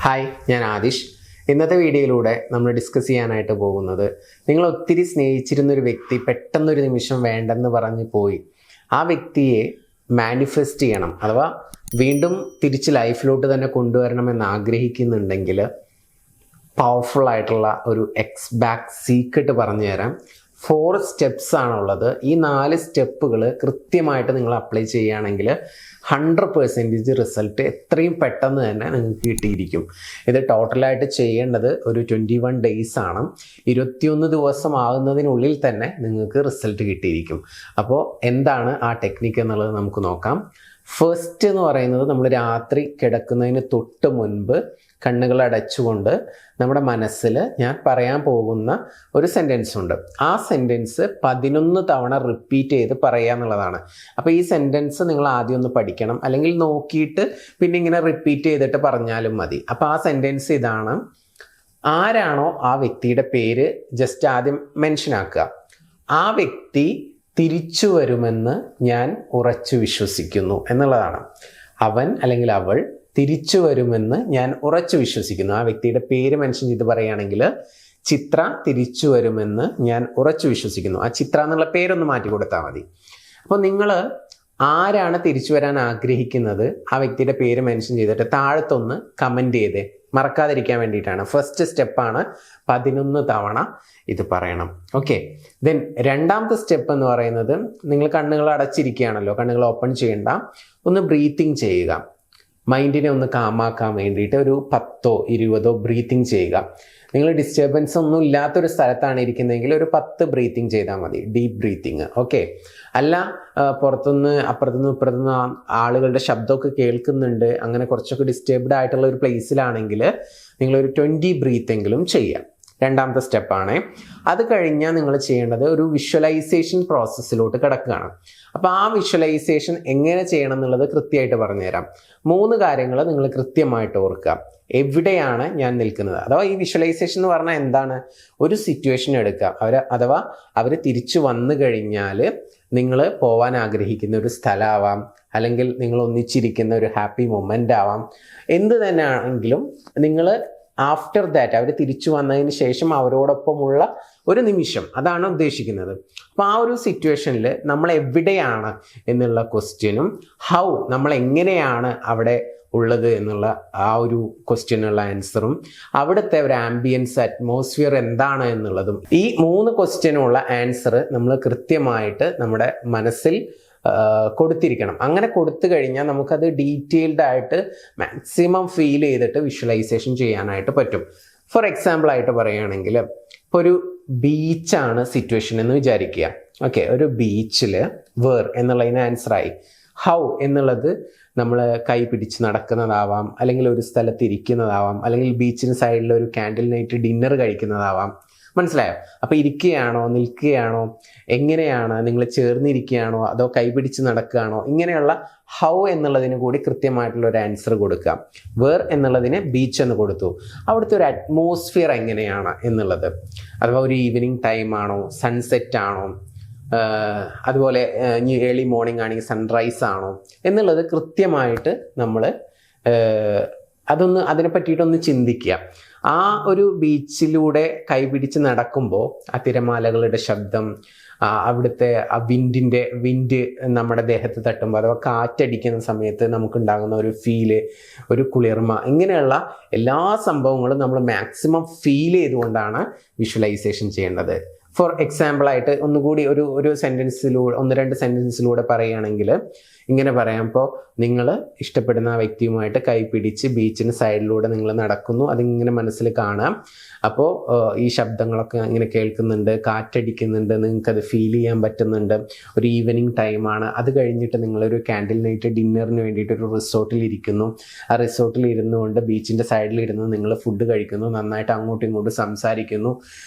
Hi, ഞാൻ ആദിഷ്. ഇന്നത്തെ വീഡിയോയിലൂടെ നമ്മൾ ഡിസ്കസ് ചെയ്യാനായിട്ട് പോകുന്നത്, നിങ്ങൾ ഒത്തിരി സ്നേഹിച്ചിരുന്നൊരു വ്യക്തി പെട്ടെന്നൊരു നിമിഷം വേണ്ടെന്ന് പറഞ്ഞ് പോയി. ആ വ്യക്തിയെ മാനിഫെസ്റ്റ് ചെയ്യണം, അഥവാ വീണ്ടും തിരിച്ച് ലൈഫിലോട്ട് തന്നെ കൊണ്ടുവരണമെന്ന് ആഗ്രഹിക്കുന്നുണ്ടെങ്കിൽ പവർഫുൾ ആയിട്ടുള്ള ഒരു ബാക്ക് സീക്രട്ട് പറഞ്ഞു തരാം. 4 സ്റ്റെപ്സ് ആണുള്ളത്. ഈ 4 സ്റ്റെപ്പുകൾ കൃത്യമായിട്ട് നിങ്ങൾ അപ്ലൈ ചെയ്യുകയാണെങ്കിൽ 100% റിസൾട്ട് എത്രയും പെട്ടെന്ന് തന്നെ നിങ്ങൾക്ക് കിട്ടിയിരിക്കും. ഇത് ടോട്ടലായിട്ട് ചെയ്യേണ്ടത് ഒരു 21 ഡേയ്സ് ആണ്. 21 ദിവസം ആകുന്നതിനുള്ളിൽ തന്നെ നിങ്ങൾക്ക് റിസൾട്ട് കിട്ടിയിരിക്കും. അപ്പോൾ എന്താണ് ആ ടെക്നിക്ക് എന്നുള്ളത് നമുക്ക് നോക്കാം. ഫസ്റ്റ് എന്ന് പറയുന്നത്, നമ്മൾ രാത്രി കിടക്കുന്നതിന് തൊട്ട് മുൻപ് കണ്ണുകൾ അടച്ചുകൊണ്ട് നമ്മുടെ മനസ്സിൽ ഞാൻ പറയാൻ പോകുന്ന ഒരു സെൻറ്റൻസ് ഉണ്ട്. ആ സെൻറ്റൻസ് 11 തവണ റിപ്പീറ്റ് ചെയ്ത് പറയുക എന്നുള്ളതാണ്. അപ്പോൾ ഈ സെൻറ്റൻസ് നിങ്ങൾ ആദ്യം ഒന്ന് പഠിക്കണം, അല്ലെങ്കിൽ നോക്കിയിട്ട് പിന്നെ ഇങ്ങനെ റിപ്പീറ്റ് ചെയ്തിട്ട് പറഞ്ഞാലും മതി. അപ്പോൾ ആ സെൻറ്റൻസ് ഇതാണ്. ആരാണോ ആ വ്യക്തിയുടെ പേര് ജസ്റ്റ് ആദ്യം മെൻഷൻ ആക്കുക. ആ വ്യക്തി തിരിച്ചു വരുമെന്ന് ഞാൻ ഉറച്ചു വിശ്വസിക്കുന്നു എന്നുള്ളതാണ്. അവൻ അല്ലെങ്കിൽ അവൾ തിരിച്ചു വരുമെന്ന് ഞാൻ ഉറച്ചു വിശ്വസിക്കുന്നു. ആ വ്യക്തിയുടെ പേര് മെൻഷൻ ചെയ്ത് പറയുകയാണെങ്കിൽ, ചിത്ര തിരിച്ചു വരുമെന്ന് ഞാൻ ഉറച്ചു വിശ്വസിക്കുന്നു. ആ ചിത്ര എന്നുള്ള പേരൊന്ന് മാറ്റി കൊടുത്താൽ മതി. അപ്പോൾ നിങ്ങൾ ആരാണ് തിരിച്ചു വരാൻ ആഗ്രഹിക്കുന്നത്, ആ വ്യക്തിയുടെ പേര് മെൻഷൻ ചെയ്തിട്ട് താഴത്തൊന്ന് കമൻറ്റ് ചെയ്തേ, മറക്കാതിരിക്കാൻ വേണ്ടിയിട്ടാണ്. ഫസ്റ്റ് സ്റ്റെപ്പാണ് 11 തവണ ഇത് പറയണം. ഓക്കെ, ദെൻ രണ്ടാമത്തെ സ്റ്റെപ്പ് എന്ന് പറയുന്നത്, നിങ്ങൾ കണ്ണുകൾ അടച്ചിരിക്കുകയാണല്ലോ, കണ്ണുകൾ ഓപ്പൺ ചെയ്യണ്ട, ഒന്ന് ബ്രീത്തിങ് ചെയ്യുക. മൈൻഡിനെ ഒന്ന് കാമാക്കാൻ വേണ്ടിയിട്ട് ഒരു 10 20 ബ്രീത്തിങ് ചെയ്യുക. നിങ്ങൾ ഡിസ്റ്റർബൻസ് ഒന്നും ഇല്ലാത്തൊരു സ്ഥലത്താണ് ഇരിക്കുന്നതെങ്കിൽ ഒരു 10 ബ്രീത്തിങ് ചെയ്താൽ മതി, ഡീപ്പ് ബ്രീത്തിങ്. ഓക്കെ, അല്ല പുറത്തുനിന്ന് അപ്പുറത്തുനിന്ന് ഇപ്പുറത്തുനിന്ന് ആളുകളുടെ ശബ്ദമൊക്കെ കേൾക്കുന്നുണ്ട്, അങ്ങനെ കുറച്ചൊക്കെ ഡിസ്റ്റർബ്ഡ് ആയിട്ടുള്ള ഒരു പ്ലേസിലാണെങ്കിൽ നിങ്ങളൊരു 20 ബ്രീത്തെങ്കിലും ചെയ്യുക. രണ്ടാമത്തെ സ്റ്റെപ്പാണ്. അത് കഴിഞ്ഞാൽ നിങ്ങൾ ചെയ്യേണ്ടത് ഒരു വിഷ്വലൈസേഷൻ പ്രോസസ്സിലോട്ട് കിടക്കുകയാണ്. അപ്പോൾ ആ വിഷ്വലൈസേഷൻ എങ്ങനെ ചെയ്യണം എന്നുള്ളത് കൃത്യമായിട്ട് പറഞ്ഞുതരാം. 3 കാര്യങ്ങൾ നിങ്ങൾ കൃത്യമായിട്ട് ഓർക്കുക. എവിടെയാണ് ഞാൻ നിൽക്കുന്നത്, അഥവാ ഈ വിഷ്വലൈസേഷൻ എന്ന് പറഞ്ഞാൽ എന്താണ്? ഒരു സിറ്റുവേഷൻ എടുക്കുക. അവർ തിരിച്ചു വന്നു കഴിഞ്ഞാൽ നിങ്ങൾ പോകാൻ ആഗ്രഹിക്കുന്ന ഒരു സ്ഥലമാവാം, അല്ലെങ്കിൽ നിങ്ങൾ ഒന്നിച്ചിരിക്കുന്ന ഒരു ഹാപ്പി മൊമെൻ്റ് ആവാം. എന്ത് തന്നെ ആണെങ്കിലും നിങ്ങൾ ആഫ്റ്റർ ദാറ്റ്, അവർ തിരിച്ചു വന്നതിന് ശേഷം അവരോടൊപ്പമുള്ള ഒരു നിമിഷം, അതാണ് ഉദ്ദേശിക്കുന്നത്. അപ്പോൾ ആ ഒരു സിറ്റുവേഷനിൽ നമ്മൾ എവിടെയാണ് എന്നുള്ള ക്വസ്റ്റ്യനും, ഹൗ നമ്മൾ എങ്ങനെയാണ് അവിടെ ഉള്ളത് എന്നുള്ള ആ ഒരു ക്വസ്റ്റ്യനുള്ള ആൻസറും, അവിടുത്തെ ഒരു ആംബിയൻസ് അറ്റ്മോസ്ഫിയർ എന്താണ് എന്നുള്ളതും, ഈ 3 ക്വസ്റ്റ്യനുള്ള ആൻസർ നമ്മൾ കൃത്യമായിട്ട് നമ്മുടെ മനസ്സിൽ കൊടുത്തിരിക്കണം. അങ്ങനെ കൊടുത്തു കഴിഞ്ഞാൽ നമുക്കത് ഡീറ്റെയിൽഡ് ആയിട്ട് മാക്സിമം ഫീൽ ചെയ്തിട്ട് വിഷ്വലൈസേഷൻ ചെയ്യാനായിട്ട് പറ്റും. ഫോർ എക്സാമ്പിൾ ആയിട്ട് പറയുകയാണെങ്കിൽ, ഇപ്പോൾ ഒരു ബീച്ചാണ് സിറ്റുവേഷൻ എന്ന് വിചാരിക്കുക. ഓക്കെ, ഒരു ബീച്ചിൽ വേർ എന്നുള്ളതിന് ആൻസറായി. ഹൗ എന്നുള്ളത് നമ്മൾ കൈ പിടിച്ച് നടക്കുന്നതാവാം, അല്ലെങ്കിൽ ഒരു സ്ഥലത്ത് ഇരിക്കുന്നതാവാം, അല്ലെങ്കിൽ ബീച്ചിന് സൈഡിൽ ഒരു ക്യാൻഡിൽ നൈറ്റ് ഡിന്നർ കഴിക്കുന്നതാവാം. മനസ്സിലായോ? അപ്പോൾ ഇരിക്കുകയാണോ, നിൽക്കുകയാണോ, എങ്ങനെയാണ്, നിങ്ങൾ ചേർന്നിരിക്കുകയാണോ, അതോ കൈപിടിച്ച് നടക്കുകയാണോ, ഇങ്ങനെയുള്ള ഹൗ എന്നുള്ളതിന് കൂടി കൃത്യമായിട്ടുള്ള ഒരു ആൻസർ കൊടുക്കാം. വേർ എന്നുള്ളതിന് ബീച്ച് എന്ന് കൊടുത്തു. അവിടുത്തെ ഒരു അറ്റ്മോസ്ഫിയർ എങ്ങനെയാണ് എന്നുള്ളത്, അഥവാ ഒരു ഈവനിങ് ടൈം ആണോ, സൺസെറ്റ് ആണോ, അതുപോലെ ഏർലി മോർണിംഗ് ആണെങ്കിൽ സൺറൈസ് ആണോ എന്നുള്ളത് കൃത്യമായിട്ട് നമ്മൾ അതിനെ പറ്റിയിട്ടൊന്ന് ചിന്തിക്കുക. ആ ഒരു ബീച്ചിലൂടെ കൈപിടിച്ച് നടക്കുമ്പോൾ ആ തിരമാലകളുടെ ശബ്ദം, അവിടുത്തെ ആ വിൻഡ് നമ്മുടെ ദേഹത്ത് തട്ടുമ്പോൾ, അഥവാ കാറ്റടിക്കുന്ന സമയത്ത് നമുക്കുണ്ടാകുന്ന ഒരു ഫീല്, ഒരു കുളിർമ, ഇങ്ങനെയുള്ള എല്ലാ സംഭവങ്ങളും നമ്മൾ മാക്സിമം ഫീൽ ചെയ്തുകൊണ്ടാണ് വിഷ്വലൈസേഷൻ ചെയ്യേണ്ടത്. ഫോർ എക്സാമ്പിൾ ആയിട്ട് ഒന്നുകൂടി ഒരു സെൻറ്റൻസിലൂടെ 1-2 സെൻറ്റൻസിലൂടെ പറയുകയാണെങ്കിൽ ഇങ്ങനെ പറയാം. ഇപ്പോൾ നിങ്ങൾ ഇഷ്ടപ്പെടുന്ന ആ വ്യക്തിയുമായിട്ട് കൈ പിടിച്ച് ബീച്ചിന് സൈഡിലൂടെ നിങ്ങൾ നടക്കുന്നു, അതിങ്ങനെ മനസ്സിൽ കാണാം. അപ്പോൾ ഈ ശബ്ദങ്ങളൊക്കെ ഇങ്ങനെ കേൾക്കുന്നുണ്ട്, കാറ്റടിക്കുന്നുണ്ട്, നിങ്ങൾക്കത് ഫീൽ ചെയ്യാൻ പറ്റുന്നുണ്ട്. ഒരു ഈവനിങ് ടൈമാണ്. അത് കഴിഞ്ഞിട്ട് നിങ്ങളൊരു ക്യാൻഡിൽ നൈറ്റ് ഡിന്നറിന് വേണ്ടിയിട്ട് ഒരു റിസോർട്ടിൽ ഇരിക്കുന്നു. ആ റിസോർട്ടിൽ ഇരുന്നുകൊണ്ട് ബീച്ചിൻ്റെ സൈഡിൽ ഇരുന്ന് നിങ്ങൾ ഫുഡ് കഴിക്കുന്നു, നന്നായിട്ട് അങ്ങോട്ടും ഇങ്ങോട്ടും സംസാരിക്കുന്നു,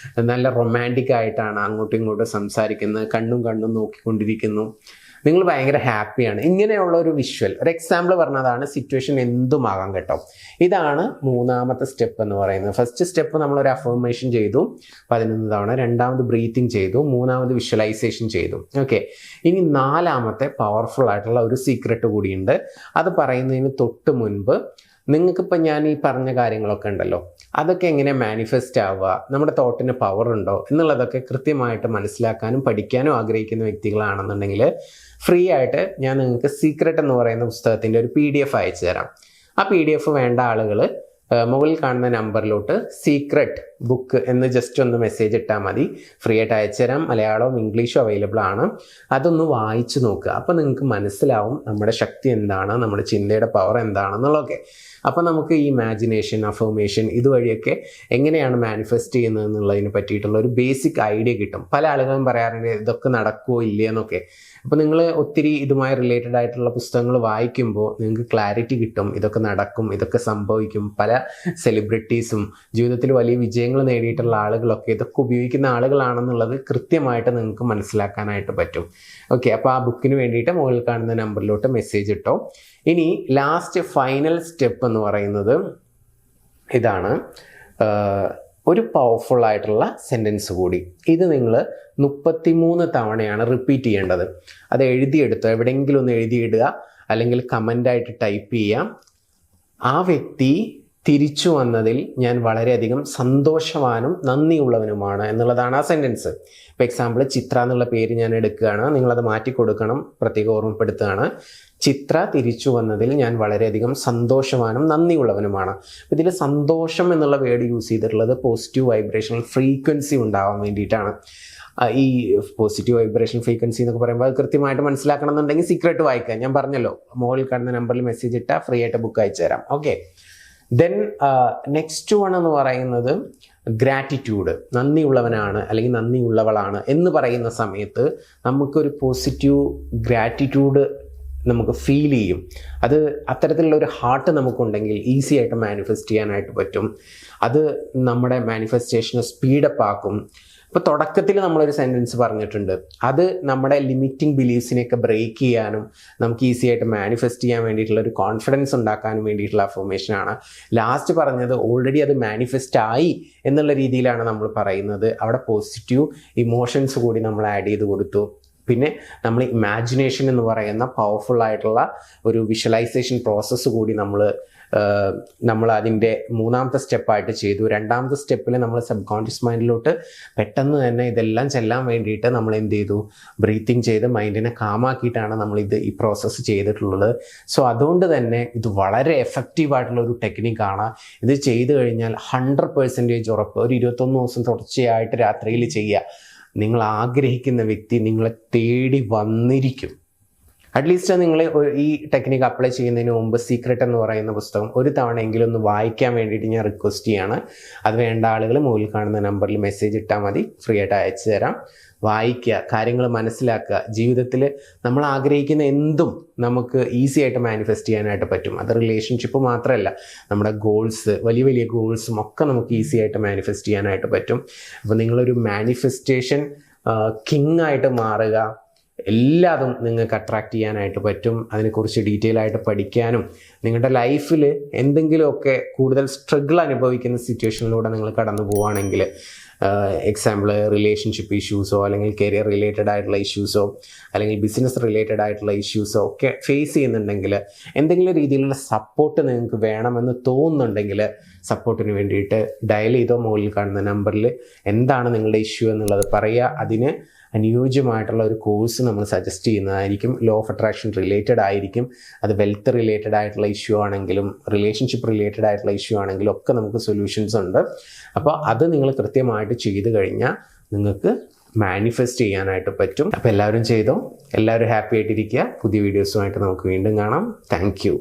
നല്ല റൊമാൻറ്റിക് ആയിട്ടാണ് അങ്ങോട്ടും ഇങ്ങോട്ടും സംസാരിക്കുന്നത്, കണ്ണും നോക്കിക്കൊണ്ടിരിക്കുന്നു, നിങ്ങൾ ഭയങ്കര ഹാപ്പിയാണ്. ഇങ്ങനെയുള്ള ഒരു വിഷ്വൽ, ഒരു എക്സാമ്പിൾ പറഞ്ഞതാണ്. സിറ്റുവേഷൻ എന്തുമാകാം കേട്ടോ. ഇതാണ് 3ാമത്തെ സ്റ്റെപ്പ് എന്ന് പറയുന്നത്. ഫസ്റ്റ് സ്റ്റെപ്പ് നമ്മളൊരു അഫർമേഷൻ ചെയ്തു 11 തവണ, 2ാമത് ബ്രീത്തിങ് ചെയ്തു, 3ാമത് വിഷ്വലൈസേഷൻ ചെയ്തു. ഓക്കെ, ഇനി 4ാമത്തെ പവർഫുൾ ആയിട്ടുള്ള ഒരു സീക്രട്ട് കൂടിയുണ്ട്. അത് പറയുന്നതിന് തൊട്ട് മുൻപ് നിങ്ങൾക്കിപ്പോൾ ഞാൻ ഈ പറഞ്ഞ കാര്യങ്ങളൊക്കെ ഉണ്ടല്ലോ, അതൊക്കെ എങ്ങനെ മാനിഫെസ്റ്റ് ആവുക, നമ്മുടെ തോട്ടിന് പവർ ഉണ്ടോ എന്നുള്ളതൊക്കെ കൃത്യമായിട്ട് മനസ്സിലാക്കാനും പഠിക്കാനും ആഗ്രഹിക്കുന്ന വ്യക്തികളാണെന്നുണ്ടെങ്കിൽ ഫ്രീ ആയിട്ട് ഞാൻ നിങ്ങൾക്ക് സീക്രട്ട് എന്ന് പറയുന്ന പുസ്തകത്തിൻ്റെ ഒരു PDF അയച്ചു തരാം. ആ PDF വേണ്ട ആളുകൾ മുകളിൽ കാണുന്ന നമ്പറിലോട്ട് സീക്രട്ട് ബുക്ക് എന്ന് ജസ്റ്റ് ഒന്ന് മെസ്സേജ് ഇട്ടാൽ മതി. ഫ്രീ ആയിട്ട് അയച്ചു തരാം. മലയാളവും ഇംഗ്ലീഷും അവൈലബിൾ ആണ്. അതൊന്ന് വായിച്ചു നോക്കുക. അപ്പോൾ നിങ്ങൾക്ക് മനസ്സിലാവും നമ്മുടെ ശക്തി എന്താണ്, നമ്മുടെ ചിന്തയുടെ പവർ എന്താണെന്നുള്ളതൊക്കെ. അപ്പോൾ നമുക്ക് ഈ ഇമാജിനേഷൻ, അഫർമേഷൻ ഇതുവഴിയൊക്കെ എങ്ങനെയാണ് മാനിഫെസ്റ്റ് ചെയ്യുന്നത് എന്നുള്ളതിനെ പറ്റിയിട്ടുള്ള ഒരു ബേസിക് ഐഡിയ കിട്ടും. പല ആളുകളും പറയാറുണ്ട് ഇതൊക്കെ നടക്കുമോ ഇല്ലയെന്നൊക്കെ. അപ്പോൾ നിങ്ങൾ ഒത്തിരി ഇതുമായി റിലേറ്റഡ് ആയിട്ടുള്ള പുസ്തകങ്ങൾ വായിക്കുമ്പോൾ നിങ്ങൾക്ക് ക്ലാരിറ്റി കിട്ടും. ഇതൊക്കെ നടക്കും, ഇതൊക്കെ സംഭവിക്കും. പല സെലിബ്രിറ്റീസും ജീവിതത്തിൽ വലിയ വിജയങ്ങൾ നേടിയിട്ടുള്ള ആളുകളൊക്കെ ഇതൊക്കെ ഉപയോഗിക്കുന്ന ആളുകളാണെന്നുള്ളത് കൃത്യമായിട്ട് നിങ്ങൾക്ക് മനസ്സിലാക്കാനായിട്ട് പറ്റും. ഓക്കെ, അപ്പോൾ ആ ബുക്കിന് വേണ്ടിയിട്ട് മുകളിൽ കാണുന്ന നമ്പറിലോട്ട് മെസ്സേജ് ഇട്ടോ. ഇനി ലാസ്റ്റ് ഫൈനൽ സ്റ്റെപ്പ് എന്ന് പറയുന്നത് ഇതാണ്. ഒരു പവർഫുൾ ആയിട്ടുള്ള സെൻറ്റൻസ് കൂടി. ഇത് നിങ്ങൾ 33 തവണയാണ് റിപ്പീറ്റ് ചെയ്യേണ്ടത്. അത് എഴുതിയെടുത്തോ, എവിടെയെങ്കിലും ഒന്ന് എഴുതിയിടുക, അല്ലെങ്കിൽ കമൻ്റായിട്ട് ടൈപ്പ് ചെയ്യാം. ആ വ്യക്തി തിരിച്ചു വന്നതിൽ ഞാൻ വളരെയധികം സന്തോഷവാനും നന്ദിയുള്ളവനുമാണ് എന്നുള്ളതാണ് ആ സെൻറ്റൻസ്. ഇപ്പോൾ എക്സാമ്പിൾ ചിത്ര എന്നുള്ള പേര് ഞാൻ എടുക്കുകയാണ്, നിങ്ങളത് മാറ്റി കൊടുക്കണം, പ്രത്യേകം ഓർമ്മപ്പെടുത്തുകയാണ്. ചിത്ര തിരിച്ചു വന്നതിൽ ഞാൻ വളരെയധികം സന്തോഷവാനും നന്ദിയുള്ളവനുമാണ്. ഇതിൽ സന്തോഷം എന്നുള്ള വേർഡ് യൂസ് ചെയ്തിട്ടുള്ളത് പോസിറ്റീവ് വൈബ്രേഷണൽ ഫ്രീക്വൻസി ഉണ്ടാവാൻ വേണ്ടിയിട്ടാണ്. ഈ പോസിറ്റീവ് വൈബ്രേഷൻ ഫ്രീക്വൻസി എന്നൊക്കെ പറയുമ്പോൾ അത് കൃത്യമായിട്ട് മനസ്സിലാക്കണം എന്നുണ്ടെങ്കിൽ സീക്രട്ട് വായിക്കാം. ഞാൻ പറഞ്ഞല്ലോ, മുകളിൽ കാണുന്ന നമ്പറിൽ മെസ്സേജ് ഇട്ടാൽ ഫ്രീ ആയിട്ട് ബുക്ക് അയച്ചു തരാം. ഓക്കെ, ദെൻ നെക്സ്റ്റ് വൺ എന്ന് പറയുന്നത് ഗ്രാറ്റിറ്റ്യൂഡ്. നന്ദിയുള്ളവനാണ് അല്ലെങ്കിൽ നന്ദിയുള്ളവളാണ് എന്ന് പറയുന്ന സമയത്ത് നമുക്കൊരു പോസിറ്റീവ് ഗ്രാറ്റിറ്റ്യൂഡ് നമുക്ക് ഫീൽ ചെയ്യും. അത് അത്തരത്തിലുള്ള ഒരു ഹാർട്ട് നമുക്കുണ്ടെങ്കിൽ ഈസി ആയിട്ട് മാനിഫെസ്റ്റ് ചെയ്യാനായിട്ട് പറ്റും. അത് നമ്മുടെ മാനിഫെസ്റ്റേഷനെ സ്പീഡപ്പ് ആക്കും. ഇപ്പോൾ തുടക്കത്തിൽ നമ്മളൊരു സെൻറ്റൻസ് പറഞ്ഞിട്ടുണ്ട്, അത് നമ്മുടെ ലിമിറ്റിംഗ് ബിലീഫ്സിനെയൊക്കെ ബ്രേക്ക് ചെയ്യാനും നമുക്ക് ഈസി ആയിട്ട് മാനിഫെസ്റ്റ് ചെയ്യാൻ വേണ്ടിയിട്ടുള്ള ഒരു കോൺഫിഡൻസ് ഉണ്ടാക്കാനും വേണ്ടിയിട്ടുള്ള അഫർമേഷനാണ്. ലാസ്റ്റ് പറഞ്ഞത് ഓൾറെഡി അത് മാനിഫെസ്റ്റ് ആയി എന്നുള്ള രീതിയിലാണ് നമ്മൾ പറയുന്നത്. അവിടെ പോസിറ്റീവ് ഇമോഷൻസ് കൂടി നമ്മൾ ആഡ് ചെയ്ത് കൊടുത്തു. പിന്നെ നമ്മൾ ഇമാജിനേഷൻ എന്ന് പറയുന്ന പവർഫുൾ ആയിട്ടുള്ള ഒരു വിഷ്വലൈസേഷൻ പ്രോസസ്സ് കൂടി നമ്മൾ അതിൻ്റെ മൂന്നാമത്തെ സ്റ്റെപ്പായിട്ട് ചെയ്തു. രണ്ടാമത്തെ സ്റ്റെപ്പിൽ നമ്മൾ സബ് കോൺഷ്യസ് മൈൻഡിലോട്ട് പെട്ടെന്ന് തന്നെ ഇതെല്ലാം ചെല്ലാൻ വേണ്ടിയിട്ട് നമ്മൾ എന്ത് ചെയ്തു, ബ്രീത്തിങ് ചെയ്ത് മൈൻഡിനെ കാമാക്കിയിട്ടാണ് ഈ പ്രോസസ്സ് ചെയ്തിട്ടുള്ളത്. സോ അതുകൊണ്ട് തന്നെ ഇത് വളരെ എഫക്റ്റീവായിട്ടുള്ള ഒരു ടെക്നിക്കാണ്. ഇത് ചെയ്തു കഴിഞ്ഞാൽ 100% ഉറപ്പ്, ഒരു 21 ദിവസം തുടർച്ചയായിട്ട് രാത്രിയിൽ ചെയ്യുക, നിങ്ങൾ ആഗ്രഹിക്കുന്ന വ്യക്തി നിങ്ങളെ തേടി വന്നിരിക്കും. അറ്റ്ലീസ്റ്റ് നിങ്ങൾ ഈ ടെക്നിക്ക് അപ്ലൈ ചെയ്യുന്നതിന് മുമ്പ് സീക്രട്ട് എന്ന് പറയുന്ന പുസ്തകം ഒരു തവണയെങ്കിലും ഒന്ന് വായിക്കാൻ വേണ്ടിയിട്ട് ഞാൻ റിക്വസ്റ്റ് ചെയ്യാണ്. അത് വേണ്ട ആളുകൾ മുകളിൽ കാണുന്ന നമ്പറിൽ മെസ്സേജ് ഇട്ടാൽ മതി, ഫ്രീ ആയിട്ട് അയച്ചു തരാം. വായിക്കുക, കാര്യങ്ങൾ മനസ്സിലാക്കുക. ജീവിതത്തിൽ നമ്മൾ ആഗ്രഹിക്കുന്ന എന്തും നമുക്ക് ഈസി ആയിട്ട് മാനിഫെസ്റ്റ് ചെയ്യാനായിട്ട് പറ്റും. അത് റിലേഷൻഷിപ്പ് മാത്രമല്ല, നമ്മുടെ ഗോൾസ്, വലിയ വലിയ ഗോൾസും ഒക്കെ നമുക്ക് ഈസി ആയിട്ട് മാനിഫെസ്റ്റ് ചെയ്യാനായിട്ട് പറ്റും. അപ്പോൾ നിങ്ങളൊരു മാനിഫെസ്റ്റേഷൻ കിങ് ആയിട്ട് മാറുക. എല്ലാതും നിങ്ങൾക്ക് അട്രാക്റ്റ് ചെയ്യാനായിട്ട് പറ്റും. അതിനെക്കുറിച്ച് ഡീറ്റെയിൽ ആയിട്ട് പഠിക്കാനും നിങ്ങളുടെ ലൈഫിൽ എന്തെങ്കിലുമൊക്കെ കൂടുതൽ സ്ട്രഗിൾ അനുഭവിക്കുന്ന സിറ്റുവേഷനിലൂടെ നിങ്ങൾ കടന്നു പോവുകയാണെങ്കിൽ, എക്സാമ്പിൾ റിലേഷൻഷിപ്പ് ഇഷ്യൂസോ അല്ലെങ്കിൽ കരിയർ റിലേറ്റഡ് ആയിട്ടുള്ള ഇഷ്യൂസോ അല്ലെങ്കിൽ ബിസിനസ് റിലേറ്റഡ് ആയിട്ടുള്ള ഇഷ്യൂസോ ഒക്കെ ഫേസ് ചെയ്യുന്നുണ്ടെങ്കിൽ, എന്തെങ്കിലും രീതിയിലുള്ള സപ്പോർട്ട് നിങ്ങൾക്ക് വേണമെന്ന് തോന്നുന്നുണ്ടെങ്കിൽ സപ്പോർട്ടിന് വേണ്ടിയിട്ട് ഡയൽ ചെയ്തോ മുകളിൽ കാണുന്ന നമ്പറിൽ എന്താണ് നിങ്ങളുടെ ഇഷ്യൂ എന്നുള്ളത് പറയുക. അതിന് അനുയോജ്യമായിട്ടുള്ള ഒരു കോഴ്സ് നമ്മൾ സജസ്റ്റ് ചെയ്യുന്നതായിരിക്കും. ലോ ഓഫ് അട്രാക്ഷൻ റിലേറ്റഡ് ആയിരിക്കും. അത് വെൽത്ത് റിലേറ്റഡ് ആയിട്ടുള്ള ഇഷ്യൂ ആണെങ്കിലും റിലേഷൻഷിപ്പ് റിലേറ്റഡ് ആയിട്ടുള്ള ഇഷ്യൂ ആണെങ്കിലും ഒക്കെ നമുക്ക് സൊല്യൂഷൻസ് ഉണ്ട്. അപ്പോൾ അത് നിങ്ങൾ കൃത്യമായിട്ട് ചെയ്തു കഴിഞ്ഞാൽ നിങ്ങൾക്ക് മാനിഫെസ്റ്റ് ചെയ്യാനായിട്ട് പറ്റും. അപ്പോൾ എല്ലാവരും ചെയ്തോ. എല്ലാവരും ഹാപ്പി ആയിട്ടിരിക്കുക. പുതിയ വീഡിയോസുമായിട്ട് നമുക്ക് വീണ്ടും കാണാം. Thank you.